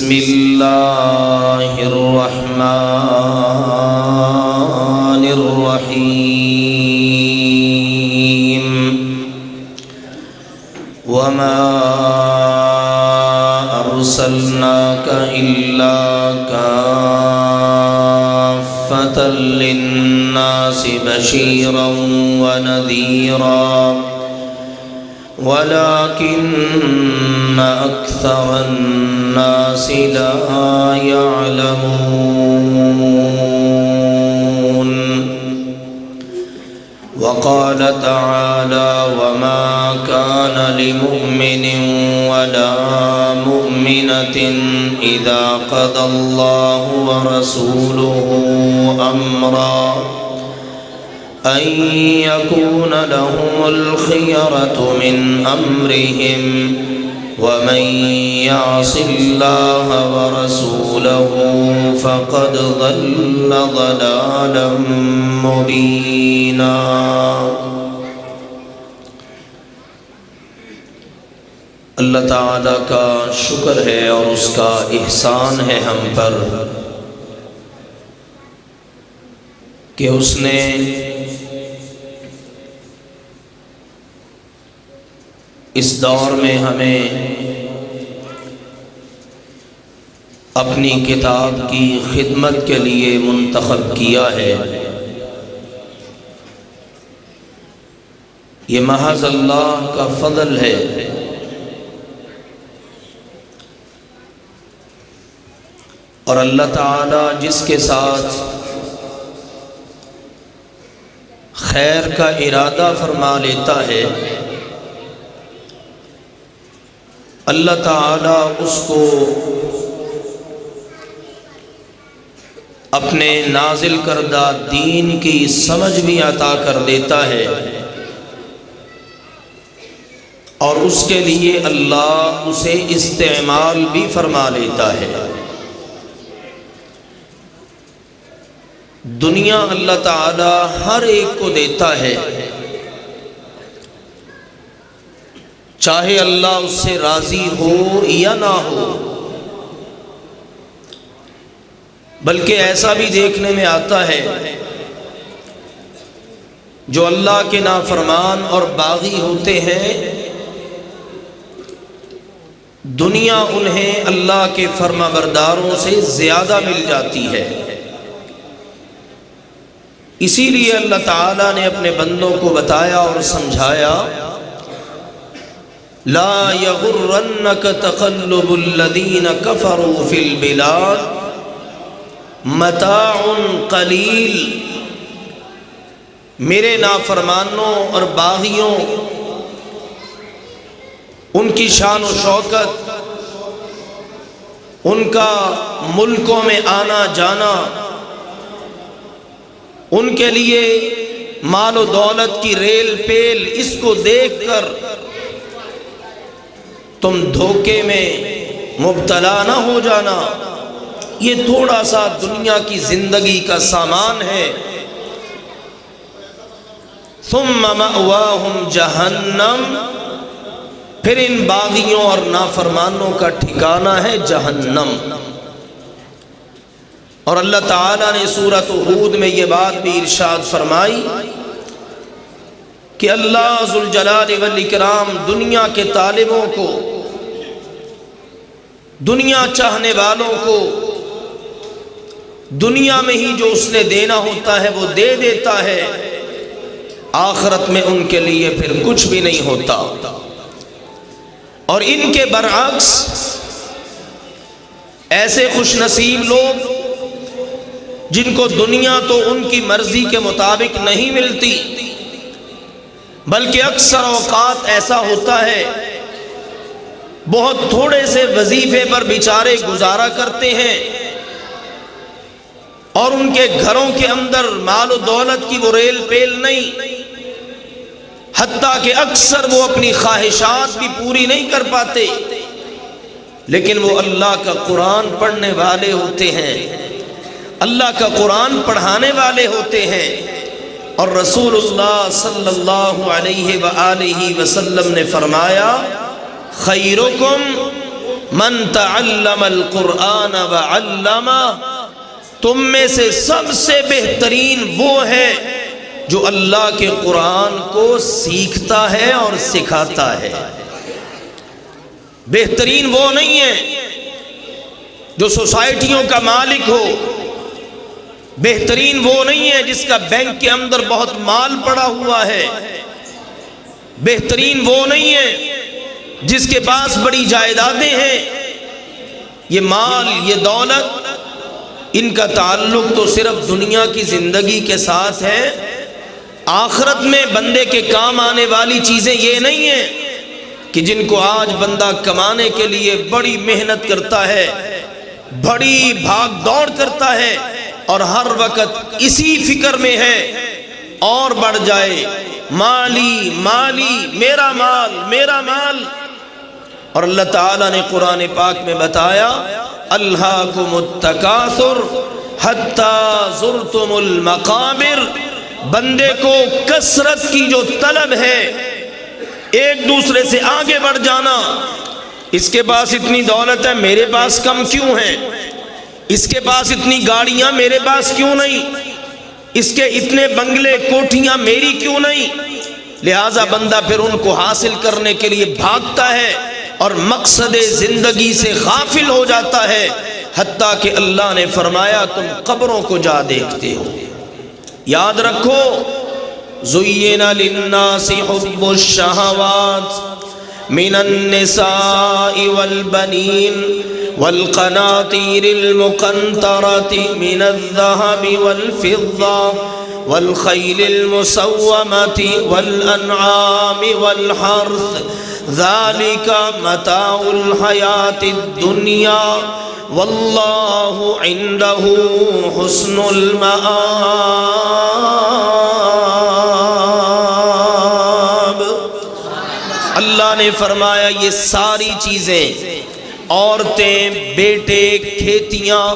بسم اللہ الرحمن الرحیم وما ارسلناک الا کافۃ للناس بشیرا ونذیرا ولكن أكثر الناس لا يعلمون وقال تعالى وما كان لمؤمن ولا مؤمنة إذا قضى الله ورسوله أمرا أن يكون لهم الخيرة من أمرهم ومن يعص الله ورسوله فقد ضل ضلالا مبينا۔ اللہ تعالیٰ کا شکر ہے اور اس کا احسان ہے ہم پر کہ اس نے اس دور میں ہمیں اپنی کتاب کی خدمت کے لیے منتخب کیا ہے۔ یہ محض اللہ کا فضل ہے۔ اور اللہ تعالی جس کے ساتھ خیر کا ارادہ فرما لیتا ہے اللہ تعالیٰ اس کو اپنے نازل کردہ دین کی سمجھ بھی عطا کر دیتا ہے اور اس کے لیے اللہ اسے استعمال بھی فرما لیتا ہے۔ دنیا اللہ تعالیٰ ہر ایک کو دیتا ہے، چاہے اللہ اس سے راضی ہو یا نہ ہو، بلکہ ایسا بھی دیکھنے میں آتا ہے جو اللہ کے نافرمان اور باغی ہوتے ہیں دنیا انہیں اللہ کے فرما برداروں سے زیادہ مل جاتی ہے۔ اسی لیے اللہ تعالیٰ نے اپنے بندوں کو بتایا اور سمجھایا لا یغرنک تقلب الذین کفروا فی البلاد متاع قلیل۔ میرے نافرمانوں اور باغیوں ان کی شان و شوکت، ان کا ملکوں میں آنا جانا، ان کے لیے مال و دولت کی ریل پیل، اس کو دیکھ کر تم دھوکے میں مبتلا نہ ہو جانا۔ یہ تھوڑا سا دنیا کی زندگی کا سامان ہے۔ ثم مأواہم جہنم، پھر ان باغیوں اور نافرمانوں کا ٹھکانہ ہے جہنم۔ اور اللہ تعالیٰ نے سورۃ ہود میں یہ بات بھی ارشاد فرمائی کہ اللہ ذوالجلال والاکرام دنیا کے طالبوں کو، دنیا چاہنے والوں کو دنیا میں ہی جو اس نے دینا ہوتا ہے وہ دے دیتا ہے، آخرت میں ان کے لیے پھر کچھ بھی نہیں ہوتا۔ اور ان کے برعکس ایسے خوش نصیب لوگ جن کو دنیا تو ان کی مرضی کے مطابق نہیں ملتی، بلکہ اکثر اوقات ایسا ہوتا ہے بہت تھوڑے سے وظیفے پر بیچارے گزارا کرتے ہیں اور ان کے گھروں کے اندر مال و دولت کی وہ ریل پیل نہیں، حتیٰ کہ اکثر وہ اپنی خواہشات بھی پوری نہیں کر پاتے، لیکن وہ اللہ کا قرآن پڑھنے والے ہوتے ہیں، اللہ کا قرآن پڑھانے والے ہوتے ہیں۔ اور رسول اللہ صلی اللہ علیہ وآلہ وسلم نے فرمایا خیرکم من تعلم القرآن وعلمہ، تم میں سے سب سے بہترین وہ ہے جو اللہ کے قرآن کو سیکھتا ہے اور سکھاتا ہے۔ بہترین وہ نہیں ہے جو سوسائٹیوں کا مالک ہو، بہترین وہ نہیں ہے جس کا بینک کے اندر بہت مال پڑا ہوا ہے، بہترین وہ نہیں ہے جس کے پاس بڑی جائیدادیں ہیں۔ یہ مال، یہ دولت، ان کا تعلق تو صرف دنیا کی زندگی کے ساتھ ہے۔ آخرت میں بندے کے کام آنے والی چیزیں یہ نہیں ہیں کہ جن کو آج بندہ کمانے کے لیے بڑی محنت کرتا ہے، بڑی بھاگ دوڑ کرتا ہے اور ہر وقت اسی فکر میں ہے اور بڑھ جائے، مالی مالی، میرا مال میرا مال۔ اور اللہ تعالیٰ نے قرآن پاک میں بتایا الہاکم التکاثر حتی زرتم المقابر، بندے کو کثرت کی جو طلب ہے، ایک دوسرے سے آگے بڑھ جانا، اس کے پاس اتنی دولت ہے میرے پاس کم کیوں ہے، اس کے پاس اتنی گاڑیاں میرے پاس کیوں نہیں، اس کے اتنے بنگلے کوٹھیاں میری کیوں نہیں، لہٰذا بندہ پھر ان کو حاصل کرنے کے لیے بھاگتا ہے اور مقصد زندگی سے غافل ہو جاتا ہے، حتیٰ کہ اللہ نے فرمایا تم قبروں کو جا دیکھتے ہو۔ یاد رکھو زُيِّنَ لِلنَّاسِ حُبُّ الشَّهَوَاتِ مِنَ النِّسَاءِ وَالْبَنِينَ وَالْقَنَاطِيرِ الْمُقَنطَرَةِ مِنَ الذَّهَبِ وَالْفِضَّةِ وَالْخَيْلِ الْمُسَوَّمَةِ وَالْأَنْعَامِ وَالْحَرْثِ ذَلِكَ مَتَاعُ الْحَيَاةِ الدُّنْيَا واللہ عنده حسن المآب۔ اللہ نے فرمایا یہ ساری چیزیں، عورتیں، بیٹے، کھیتیاں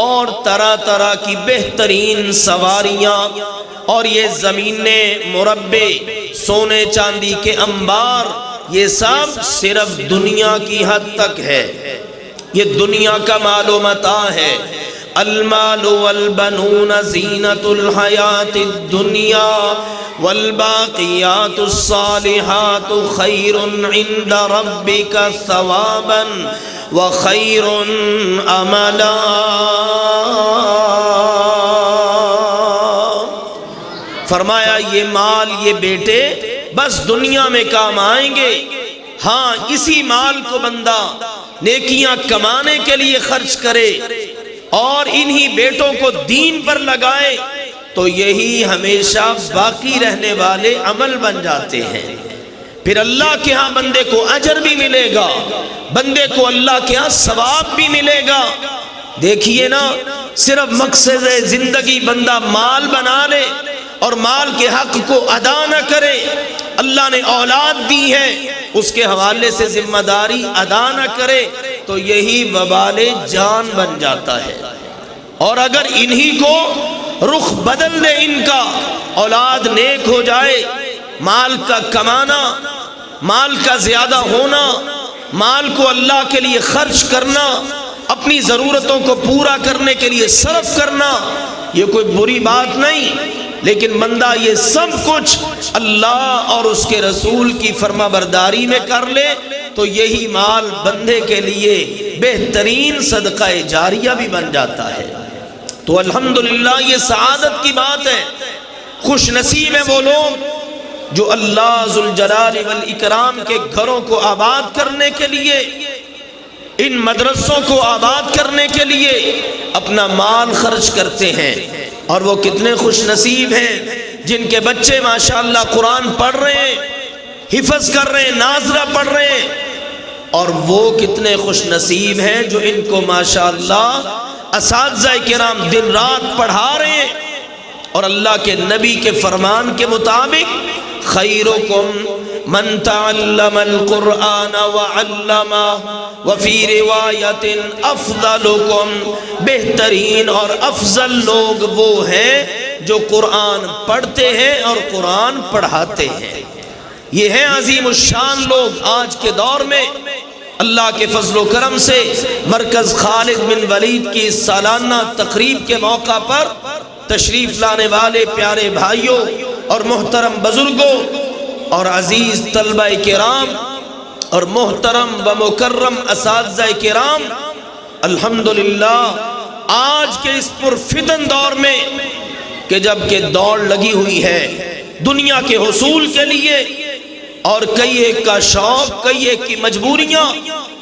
اور طرح طرح کی بہترین سواریاں اور یہ زمینیں، مربع، سونے چاندی کے انبار، یہ سب صرف دنیا کی حد تک ہے، یہ دنیا کا مال و متاع ہے۔ المال والبنون زینۃ الحیات الدنیا والباقیات الصالحات خیر عند ربک ثوابا وخیر املا۔ فرمایا یہ مال، یہ بیٹے بس دنیا میں کام آئیں گے، ہاں اسی مال کو بندہ نیکیاں کمانے کے لیے خرچ کرے اور انہی بیٹوں کو دین پر لگائے تو یہی ہمیشہ باقی رہنے والے عمل بن جاتے ہیں، پھر اللہ کے ہاں بندے کو اجر بھی ملے گا، بندے کو اللہ کے ہاں ثواب بھی ملے گا۔ دیکھیے نا، صرف مقصد زندگی بندہ مال بنا لے اور مال کے حق کو ادا نہ کرے، اللہ نے اولاد دی ہے اس کے حوالے سے ذمہ داری ادا نہ کرے تو یہی وبال جان بن جاتا ہے۔ اور اگر انہی کو رخ بدل دے، ان کا اولاد نیک ہو جائے، مال کا کمانا، مال کا زیادہ ہونا، مال کو اللہ کے لیے خرچ کرنا، اپنی ضرورتوں کو پورا کرنے کے لیے صرف کرنا، یہ کوئی بری بات نہیں، لیکن بندہ یہ سب کچھ اللہ اور اس کے رسول کی فرما برداری میں کر لے تو یہی مال بندے کے لیے بہترین صدقہ جاریہ بھی بن جاتا ہے۔ تو الحمدللہ یہ سعادت کی بات ہے، خوش نصیب ہیں وہ لوگ جو اللہ ذوالجلال والاکرام کے گھروں کو آباد کرنے کے لیے، ان مدرسوں کو آباد کرنے کے لیے اپنا مال خرچ کرتے ہیں، اور وہ کتنے خوش نصیب ہیں جن کے بچے ماشاءاللہ قرآن پڑھ رہے ہیں، حفظ کر رہے ہیں، ناظرہ پڑھ رہے ہیں، اور وہ کتنے خوش نصیب ہیں جو ان کو ماشاءاللہ اساتذہ کرام دن رات پڑھا رہے ہیں، اور اللہ کے نبی کے فرمان کے مطابق خیرکم من تعلم القرآن وعلمہ وفی روایت افضلکم، بہترین اور افضل لوگ وہ ہیں جو قرآن پڑھتے ہیں اور قرآن پڑھاتے ہیں۔ یہ ہیں عظیم الشان لوگ آج کے دور میں، اللہ کے فضل و کرم سے مرکز خالد بن ولید کی سالانہ تقریب کے موقع پر تشریف لانے والے پیارے بھائیوں اور محترم بزرگوں اور عزیز طلبہ کرام اور محترم و مکرم اساتذہ کرام، الحمدللہ آج کے اس پرفتن دور میں کہ جب کہ دوڑ لگی ہوئی ہے دنیا کے حصول کے لیے اور کئی ایک کا شوق، کئی ایک کی مجبوریاں،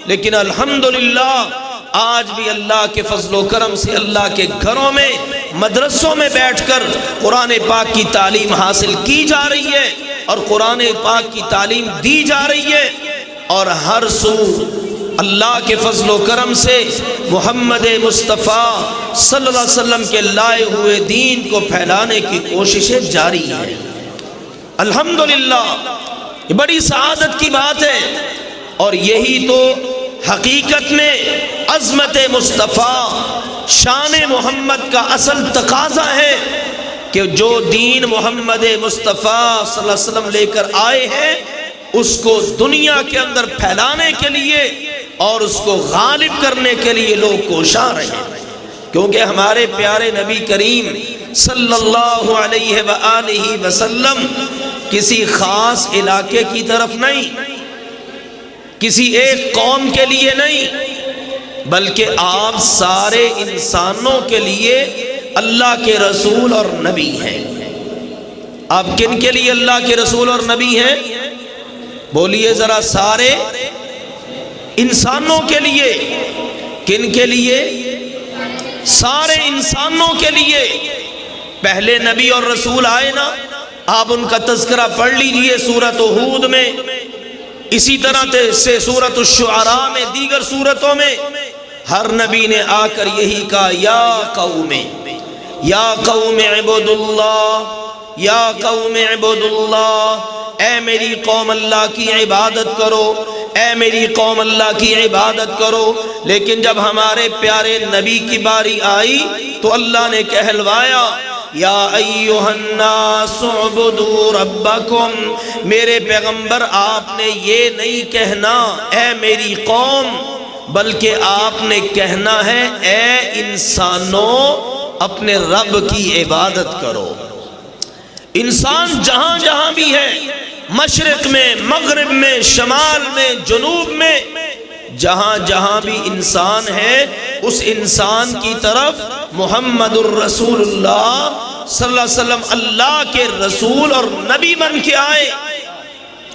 لیکن الحمدللہ آج بھی اللہ کے فضل و کرم سے اللہ کے گھروں میں مدرسوں میں بیٹھ کر قرآن پاک کی تعلیم حاصل کی جا رہی ہے اور قرآن پاک کی تعلیم دی جا رہی ہے، اور ہر سو اللہ کے فضل و کرم سے محمد مصطفیٰ صلی اللہ علیہ وسلم کے لائے ہوئے دین کو پھیلانے کی کوششیں جاری ہیں۔ الحمدللہ یہ بڑی سعادت کی بات ہے، اور یہی تو حقیقت میں عظمت مصطفیٰ شان محمد کا اصل تقاضا ہے کہ جو دین محمد مصطفیٰ صلی اللہ علیہ وسلم لے کر آئے ہیں اس کو دنیا کے اندر پھیلانے کے لیے اور اس کو غالب کرنے کے لیے لوگ کوشاں رہے، کیونکہ ہمارے پیارے نبی کریم صلی اللہ علیہ وآلہ وسلم کسی خاص علاقے کی طرف نہیں، کسی ایک قوم کے لیے نہیں، بلکہ آپ سارے انسانوں کے لیے اللہ کے رسول اور نبی ہیں۔ آپ کن کے لیے اللہ کے رسول اور نبی ہیں؟ بولیے ذرا، سارے انسانوں کے لیے۔ کن کے لیے؟ سارے انسانوں کے لیے۔ پہلے نبی اور رسول آئے نا، آپ ان کا تذکرہ پڑھ لیجئے سورۃ ہود میں، اسی طرح سے سورۃ الشعراء میں، دیگر سورتوں میں ہر نبی نے آ کر یہی کہا، یا قوم عبد اللہ، یا قوم عبد اللہ، اے میری قوم اللہ کی عبادت کرو، اے میری قوم اللہ کی عبادت کرو۔ لیکن جب ہمارے پیارے نبی کی باری آئی تو اللہ نے کہلوایا، یا ایھا الناس اعبدوا ربکم، میرے پیغمبر آپ نے یہ نہیں کہنا اے میری قوم، بلکہ آپ نے کہنا ہے اے انسانوں اپنے رب کی عبادت کرو۔ انسان جہاں جہاں بھی ہے، مشرق میں، مغرب میں، شمال میں، جنوب میں، جہاں جہاں بھی انسان ہے اس انسان کی طرف محمد الرسول اللہ صلی اللہ علیہ وسلم اللہ کے رسول اور نبی بن کے آئے،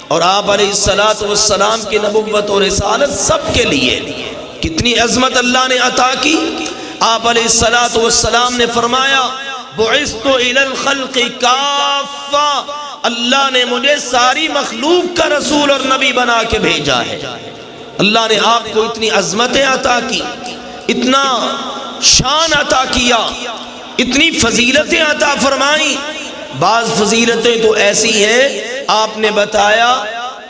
اور آپ علیہ السلام کی نبوت اور رسالت سب کے لیے۔ کتنی عظمت اللہ نے عطا کی۔ آپ علیہ السلام نے فرمایا، بعثت الی الخلق کافہ، اللہ نے مجھے ساری مخلوق کا رسول اور نبی بنا کے بھیجا ہے۔ اللہ نے آپ کو اتنی عظمتیں عطا کی، اتنا شان عطا کیا، اتنی فضیلتیں عطا فرمائی۔ بعض فضیلتیں تو ایسی ہیں، آپ نے بتایا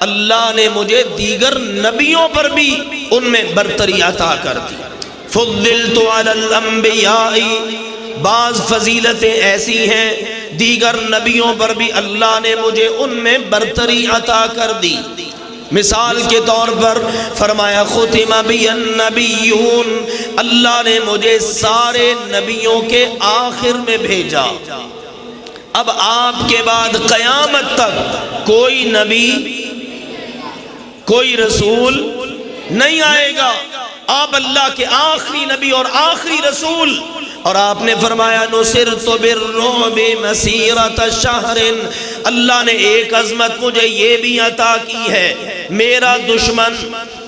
اللہ نے مجھے دیگر نبیوں پر بھی ان میں برتری عطا کر دی۔ فضلت علی الانبیاء، بعض فضیلتیں ایسی ہیں دیگر نبیوں پر بھی اللہ نے مجھے ان میں برتری عطا کر دی۔ مثال کے طور پر فرمایا، ختم بی النبیون، اللہ نے مجھے سارے نبیوں کے آخر میں بھیجا۔ اب آپ کے بعد قیامت تک کوئی نبی، کوئی رسول نہیں آئے گا، آپ اللہ کے آخری نبی اور آخری رسول۔ اور آپ نے فرمایا، نصرت بالرعب مسیرۃ شہر، اللہ نے ایک عظمت مجھے یہ بھی عطا کی ہے، میرا دشمن،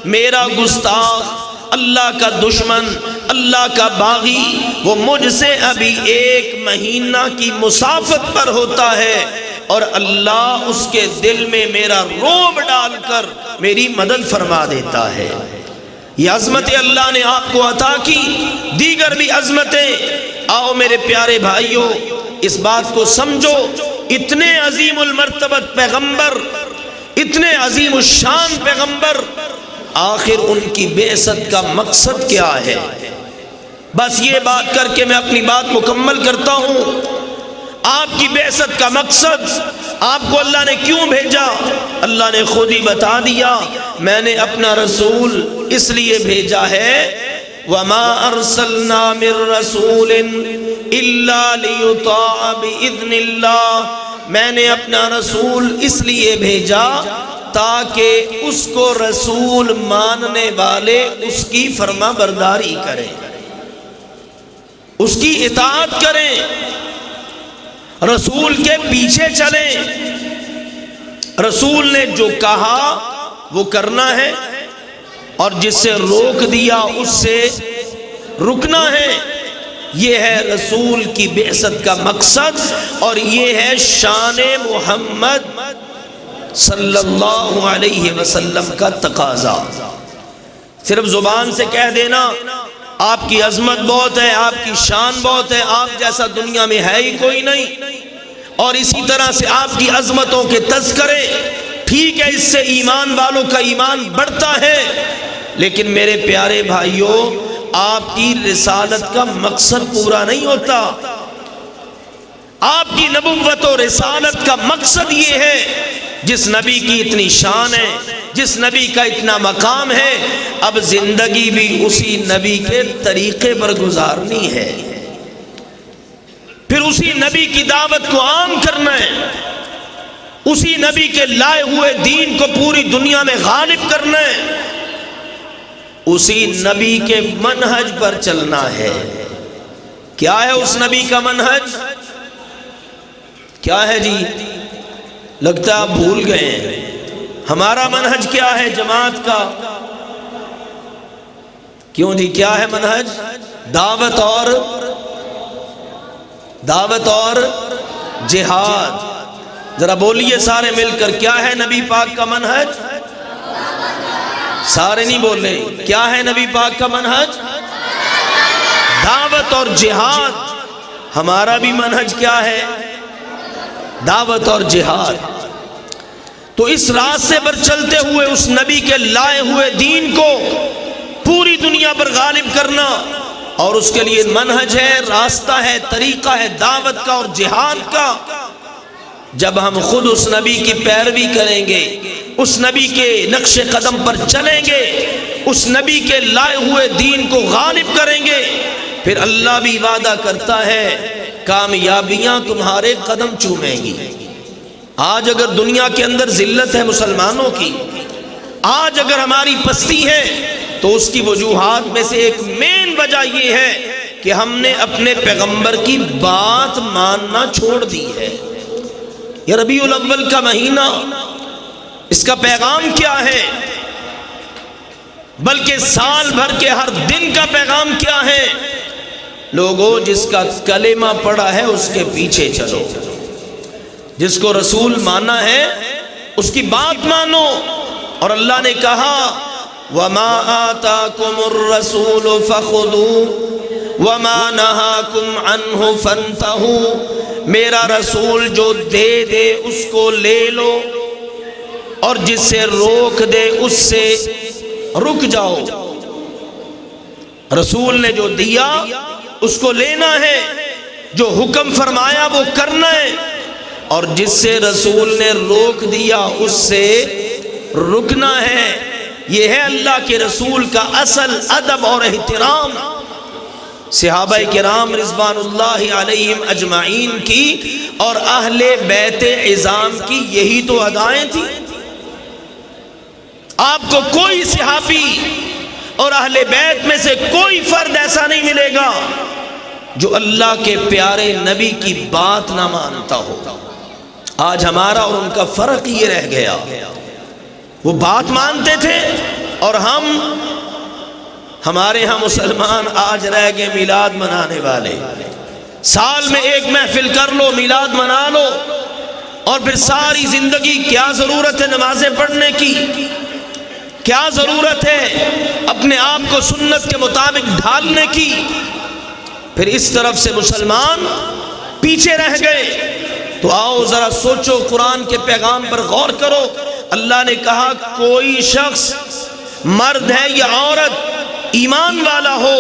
میرا گستاخ، اللہ کا دشمن، اللہ کا باغی، وہ مجھ سے ابھی 1 مہینہ کی مسافت پر ہوتا ہے اور اللہ اس کے دل میں میرا رعب ڈال کر میری مدد فرما دیتا ہے۔ یہ عظمتیں اللہ نے آپ کو عطا کی، دیگر بھی عظمتیں۔ آؤ میرے پیارے بھائیوں، اس بات کو سمجھو، اتنے عظیم المرتبت پیغمبر، اتنے عظیم الشان پیغمبر، آخر ان کی بعثت کا مقصد کیا ہے؟ بس یہ بات کر کے میں اپنی بات مکمل کرتا ہوں۔ آپ کی بعثت کا مقصد، آپ کو اللہ نے کیوں بھیجا؟ اللہ نے خود ہی بتا دیا، میں نے اپنا رسول اس لیے بھیجا ہے، وَمَا أَرْسَلْنَا مِن رَّسُولٍ إِلَّا لِيُطَاعَ بِإِذْنِ اللَّهِ، میں نے اپنا رسول اس لیے بھیجا تاکہ اس کو رسول ماننے والے اس کی فرما برداری کریں، اس کی اطاعت کریں، رسول کے پیچھے چلیں۔ رسول نے جو کہا وہ کرنا ہے، اور جس سے روک دیا اس سے رکنا ہے۔ یہ ہے رسول کی بعثت کا مقصد، اور یہ ہے شان محمد صلی اللہ علیہ وسلم کا تقاضا۔ صرف زبان سے کہہ دینا آپ کی عظمت بہت ہے، آپ کی شان بہت ہے، آپ جیسا دنیا میں ہے ہی کوئی نہیں، اور اسی طرح سے آپ کی عظمتوں کے تذکرے، ٹھیک ہے، اس سے ایمان والوں کا ایمان بڑھتا ہے، لیکن میرے پیارے بھائیوں، آپ کی رسالت کا مقصد پورا نہیں ہوتا۔ آپ کی نبوت و رسالت کا مقصد یہ ہے، جس نبی کی اتنی شان ہے، جس نبی کا اتنا مقام ہے، اب زندگی بھی اسی نبی کے طریقے پر گزارنی ہے، پھر اسی نبی کی دعوت کو عام کرنا ہے، اسی نبی کے لائے ہوئے دین کو پوری دنیا میں غالب کرنا ہے، اسی نبی کے منہج پر چلنا ہے۔ کیا ہے اس نبی کا منہج؟ کیا ہے جی؟ لگتا ہے آپ بھول گئے ہیں۔ ہمارا منہج کیا ہے جماعت کا؟ کیوں جی کیا ہے منہج؟ دعوت اور جہاد۔ ذرا بولیے سارے مل کر، کیا ہے نبی پاک کا منہج؟ سارے نہیں بول رہے، کیا ہے نبی پاک کا منہج؟ دعوت اور جہاد۔ ہمارا بھی منہج کیا ہے؟ دعوت اور جہاد۔ تو اس راستے پر چلتے ہوئے اس نبی کے لائے ہوئے دین کو پوری دنیا پر غالب کرنا، اور اس کے لیے منہج ہے، راستہ ہے، طریقہ ہے دعوت کا اور جہاد کا۔ جب ہم خود اس نبی کی پیروی کریں گے، اس نبی کے نقش قدم پر چلیں گے، اس نبی کے لائے ہوئے دین کو غالب کریں گے، پھر اللہ بھی وعدہ کرتا ہے کامیابیاں تمہارے قدم چومیں گی۔ آج اگر دنیا کے اندر ذلت ہے مسلمانوں کی، آج اگر ہماری پستی ہے، تو اس کی وجوہات میں سے ایک مین وجہ یہ ہے کہ ہم نے اپنے پیغمبر کی بات ماننا چھوڑ دی ہے۔ یہ ربیع الاول کا مہینہ، اس کا پیغام کیا ہے؟ بلکہ سال بھر کے ہر دن کا پیغام کیا ہے؟ لوگوں، جس کا کلمہ پڑھا ہے اس کے پیچھے چلو، جس کو رسول مانا ہے اس کی بات مانو۔ اور اللہ نے کہا وَمَا آتَاكُمُ الرَّسُولُ فَخُذُوهُ وَمَا نَهَاكُمْ عَنْهُ فَانْتَهُوا، میرا رسول جو دے دے اس کو لے لو، اور جس سے روک دے اس سے رک جاؤ۔ رسول نے جو دیا اس کو لینا ہے، جو حکم فرمایا وہ کرنا ہے، اور جس سے رسول نے روک دیا اس سے رکنا ہے۔ یہ ہے اللہ کے رسول کا اصل ادب اور احترام۔ صحابہ کرام رضوان اللہ علیہم اجمعین کی اور اہل بیت عظام کی یہی تو ادائیں تھیں۔ آپ کو کوئی صحابی اور اہل بیت میں سے کوئی فرد ایسا نہیں ملے گا جو اللہ کے پیارے نبی کی بات نہ مانتا ہو۔ آج ہمارا اور ان کا فرق یہ رہ گیا، وہ بات مانتے تھے اور ہمارے ہاں مسلمان آج رہ گئے میلاد منانے والے۔ سال میں ایک محفل کر لو، میلاد منا لو، اور پھر ساری زندگی کیا ضرورت ہے نمازیں پڑھنے کی؟ کیا ضرورت ہے اپنے آپ کو سنت کے مطابق ڈھالنے کی؟ پھر اس طرف سے مسلمان پیچھے رہ گئے۔ تو آؤ ذرا سوچو، قرآن کے پیغام پر غور کرو۔ اللہ نے کہا کوئی شخص، مرد ہے یا عورت، ایمان والا ہو،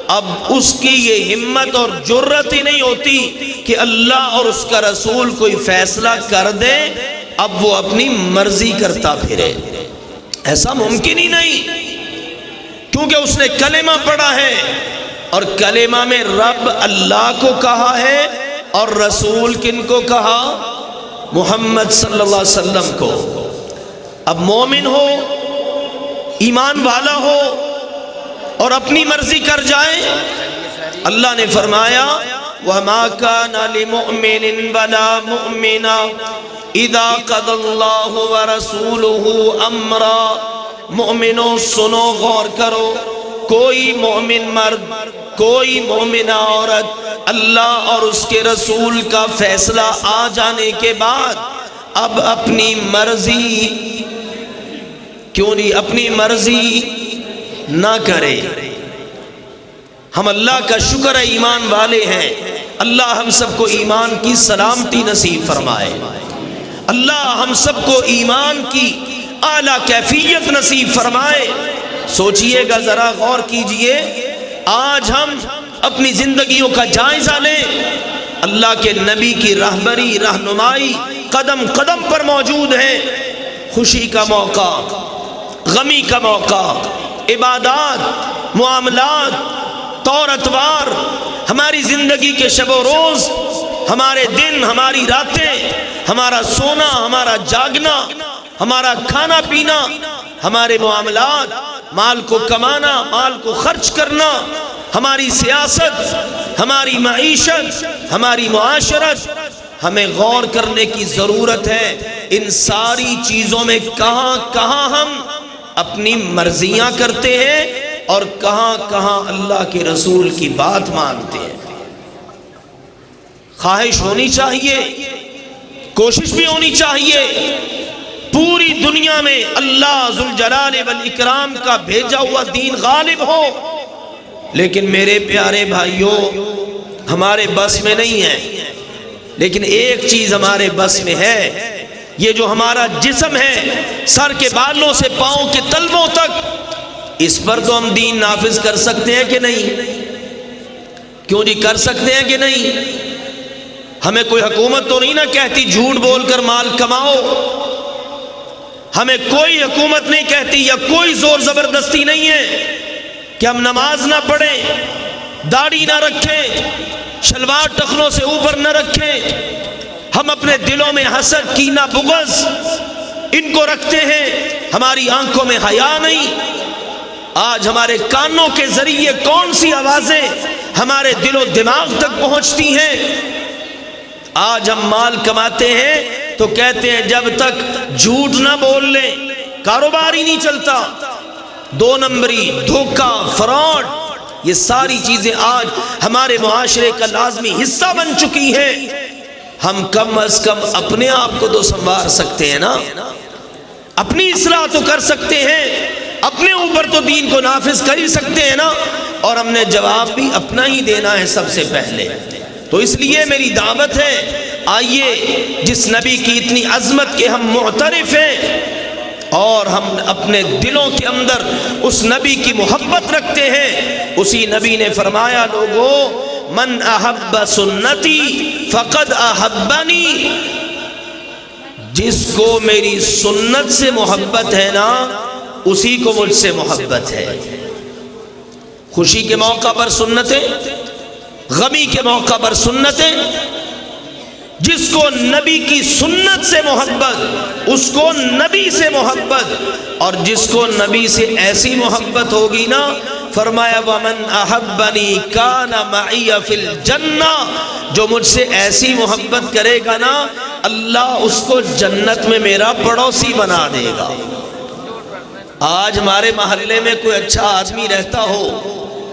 اب اس کی یہ ہمت اور جرت ہی نہیں ہوتی کہ اللہ اور اس کا رسول کوئی فیصلہ کر دے اب وہ اپنی مرضی کرتا پھرے. ایسا ممکن ہی نہیں، کیونکہ اس نے کلمہ پڑھا ہے، اور کلمہ میں رب اللہ کو کہا ہے اور رسول کن کو کہا؟ محمد صلی اللہ علیہ وسلم کو. اب مومن ہو، ایمان والا ہو اور اپنی مرضی کر جائے، اللہ نے فرمایا وَمَا كَانَ لِمُؤْمِنٍ وَلَا مُؤْمِنَةٍ اِذَا قَضَى اللَّهُ وَرَسُولُهُ أَمْرًا. مومنوں سنو، غور کرو، کوئی مومن مرد، کوئی مومنہ عورت اللہ اور اس کے رسول کا فیصلہ آ جانے کے بعد اب اپنی مرضی کیوں نہیں، اپنی مرضی نہ کرے. ہم اللہ کا شکر ہے ایمان والے ہیں، اللہ ہم سب کو ایمان کی سلامتی نصیب فرمائے، اللہ ہم سب کو ایمان کی اعلیٰ کیفیت نصیب فرمائے. سوچئے گا، ذرا غور کیجئے، آج ہم اپنی زندگیوں کا جائزہ لیں، اللہ کے نبی کی رہبری رہنمائی قدم قدم پر موجود ہے. خوشی کا موقع، غمی کا موقع، عبادات، معاملات، طور اتوار، ہماری زندگی کے شب و روز، ہمارے دن، ہماری راتیں، ہمارا سونا، ہمارا جاگنا، ہمارا کھانا پینا، ہمارے معاملات، مال کو کمانا، مال کو خرچ کرنا، ہماری سیاست، ہماری معیشت، ہماری معاشرت، ہمیں غور کرنے کی ضرورت ہے. ان ساری چیزوں میں کہاں کہاں ہم اپنی مرضیاں کرتے ہیں اور کہاں کہاں اللہ کے رسول کی بات مانتے ہیں. خواہش ہونی چاہیے، کوشش بھی ہونی چاہیے پوری دنیا میں اللہ ذوالجلال والاکرام کا بھیجا ہوا دین غالب ہو. لیکن میرے پیارے بھائیوں، ہمارے بس میں نہیں ہے، لیکن ایک چیز ہمارے بس میں ہے. یہ جو ہمارا جسم ہے، سر کے بالوں سے پاؤں کے تلووں تک، اس پر تو ہم دین نافذ کر سکتے ہیں کہ نہیں؟ کیوں جی کر سکتے ہیں کہ نہیں؟ ہمیں کوئی حکومت تو نہیں نہ کہتی جھوٹ بول کر مال کماؤ، ہمیں کوئی حکومت نہیں کہتی یا کوئی زور زبردستی نہیں ہے کہ ہم نماز نہ پڑھیں، داڑھی نہ رکھیں، شلوار ٹخنوں سے اوپر نہ رکھیں. ہم اپنے دلوں میں حسد، کینہ، بغض ان کو رکھتے ہیں، ہماری آنکھوں میں حیا نہیں. آج ہمارے کانوں کے ذریعے کون سی آوازیں ہمارے دل و دماغ تک پہنچتی ہیں. آج ہم مال کماتے ہیں تو کہتے ہیں جب تک جھوٹ نہ بول لیں کاروبار ہی نہیں چلتا. 2 نمبری، دھوکہ، فراڈ، یہ ساری چیزیں آج ہمارے معاشرے کا لازمی حصہ بن چکی ہیں. ہم کم از کم اپنے آپ کو تو سنوار سکتے ہیں نا، اپنی اصلاح تو کر سکتے ہیں، اپنے اوپر تو دین کو نافذ کر ہی سکتے ہیں نا. اور ہم نے جواب بھی اپنا ہی دینا ہے سب سے پہلے. تو اس لیے میری دعوت ہے، آئیے جس نبی کی اتنی عظمت کے ہم معترف ہیں اور ہم اپنے دلوں کے اندر اس نبی کی محبت رکھتے ہیں، اسی نبی نے فرمایا لوگو من احب سنتی فقد احبنی. جس کو میری سنت سے محبت ہے نا اسی کو مجھ سے محبت ہے. خوشی کے موقع پر سنتیں، غمی کے موقع پر سنتیں. جس کو نبی کی سنت سے محبت اس کو نبی سے محبت، اور جس کو نبی سے ایسی محبت ہوگی نا، فرمایا وَمَنْ أَحَبَّنِي كَانَ مَعِيَ فِي الْجَنَّةِ. جو مجھ سے ایسی محبت کرے گا نا، اللہ اس کو جنت میں میرا پڑوسی بنا دے گا. آج ہمارے محلے میں کوئی اچھا آدمی رہتا ہو،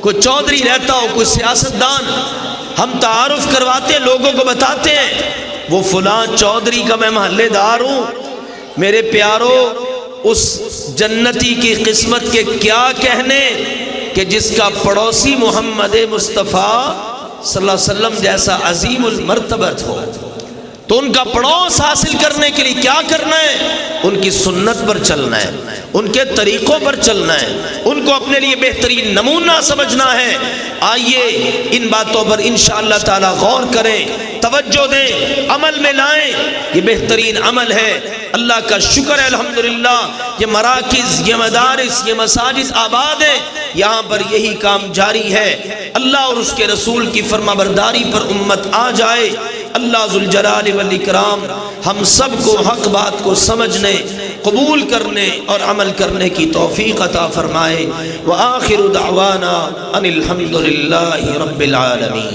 کوئی چودھری رہتا ہو، کوئی سیاستدان، ہم تعارف کرواتے، لوگوں کو بتاتے ہیں وہ فلاں چودھری کا میں محلے دار ہوں. میرے پیارو، اس جنتی کی قسمت کے کیا کہنے کہ جس کا پڑوسی محمد مصطفیٰ صلی اللہ علیہ وسلم جیسا عظیم المرتبت ہو. تو ان کا پڑوس حاصل کرنے کے لیے کیا کرنا ہے؟ ان کی سنت پر چلنا ہے. ان کے طریقوں پر چلنا ہے، ان کو اپنے لیے بہترین نمونہ سمجھنا ہے۔ آئیے ان باتوں پر انشاءاللہ تعالی غور کریں، توجہ دیں، عمل میں لائیں۔ یہ بہترین عمل ہے، اللہ کا شکر ہے الحمدللہ، یہ مراکز، یہ مدارس، یہ مساجد آباد ہیں، یہاں پر یہی کام جاری ہے۔ اللہ اور اس کے رسول کی فرما برداری پر امت آ جائے۔ اللہ ذوالجلال والاکرام ہم سب کو حق بات کو سمجھنے، قبول کرنے اور عمل کرنے کی توفیق عطا فرمائے۔ وآخر دعوانا ان الحمدللہ رب العالمین۔